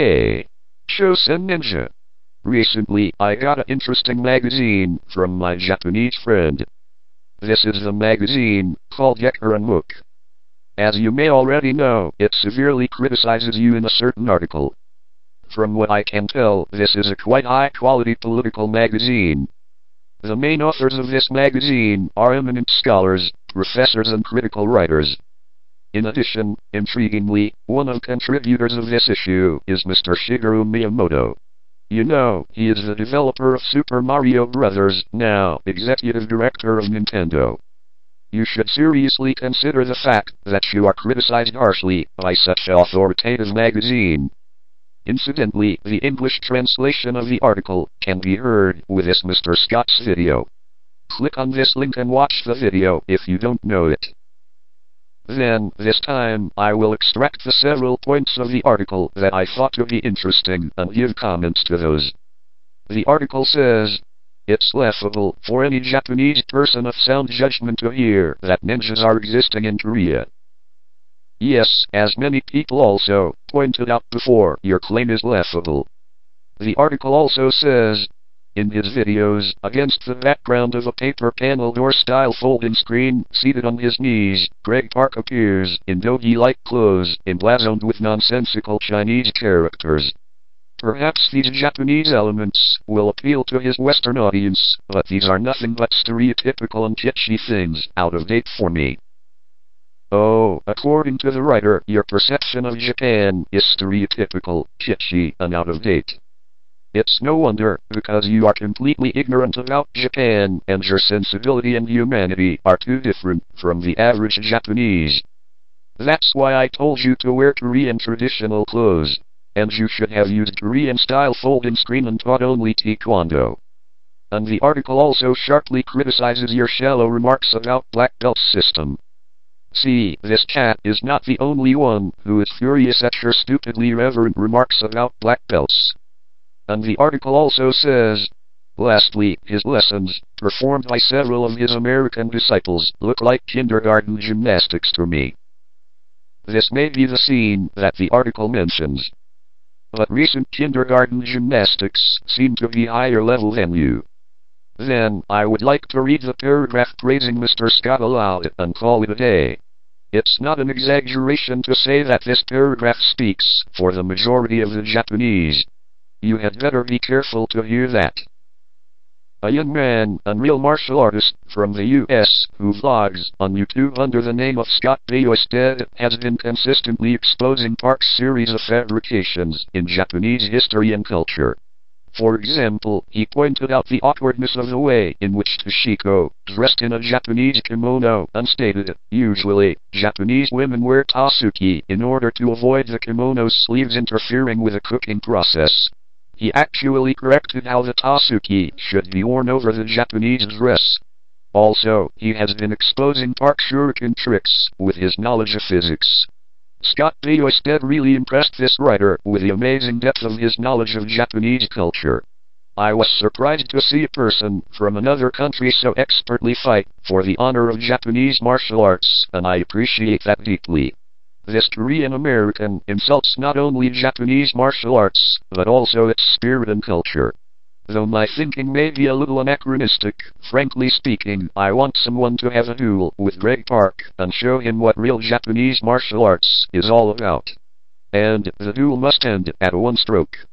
Hey, ChosonNinja. Recently, I got an interesting magazine from my Japanese friend. This is the magazine called Book. As you may already know, it severely criticizes you in a certain article. From what I can tell, this is a quite high-quality political magazine. The main authors of this magazine are eminent scholars, professors and critical writers. In addition, intriguingly, one of the contributors of this issue is Mr. Shigeru Miyamoto. You know, he is the developer of Super Mario Bros., now executive director of Nintendo. You should seriously consider the fact that you are criticized harshly by such an authoritative magazine. Incidentally, the English translation of the article can be heard with this Mr. Scott's video. Click on this link and watch the video if you don't know it. Then, this time, I will extract the several points of the article that I thought to be interesting and give comments to those. The article says, "It's laughable for any Japanese person of sound judgment to hear that ninjas are existing in Korea." Yes, as many people also pointed out before, your claim is laughable. The article also says, in his videos, against the background of a paper panel door-style folding screen, seated on his knees, Greg Park appears in dogi-like clothes, emblazoned with nonsensical Chinese characters. Perhaps these Japanese elements will appeal to his Western audience, but these are nothing but stereotypical and kitschy things, out of date for me. Oh, according to the writer, your perception of Japan is stereotypical, kitschy, and out of date. It's no wonder, because you are completely ignorant about Japan, and your sensibility and humanity are too different from the average Japanese. That's why I told you to wear Korean traditional clothes, and you should have used Korean-style folding screen and taught only Taekwondo. And the article also sharply criticizes your shallow remarks about black belt system. See, this cat is not the only one who is furious at your stupidly irreverent remarks about black belts. And the article also says, lastly, his lessons, performed by several of his American disciples, look like kindergarten gymnastics to me. This may be the scene that the article mentions. But recent kindergarten gymnastics seem to be higher level than you. Then, I would like to read the paragraph praising Mr. Scott aloud and call it a day. It's not an exaggeration to say that this paragraph speaks for the majority of the Japanese. You had better be careful to hear that. A young man, a real martial artist from the US, who vlogs on YouTube under the name of Scott Bayostead, has been consistently exposing Park's series of fabrications in Japanese history and culture. For example, he pointed out the awkwardness of the way in which Toshiko, dressed in a Japanese kimono, and stated, usually, Japanese women wear tasuki in order to avoid the kimono's sleeves interfering with the cooking process. He actually corrected how the tasuki should be worn over the Japanese dress. Also, he has been exposing Park shuriken tricks with his knowledge of physics. Scott Bayostead really impressed this writer with the amazing depth of his knowledge of Japanese culture. I was surprised to see a person from another country so expertly fight for the honor of Japanese martial arts, and I appreciate that deeply. This Korean American insults not only Japanese martial arts, but also its spirit and culture. Though my thinking may be a little anachronistic, frankly speaking, I want someone to have a duel with Greg Park and show him what real Japanese martial arts is all about. And the duel must end at one stroke.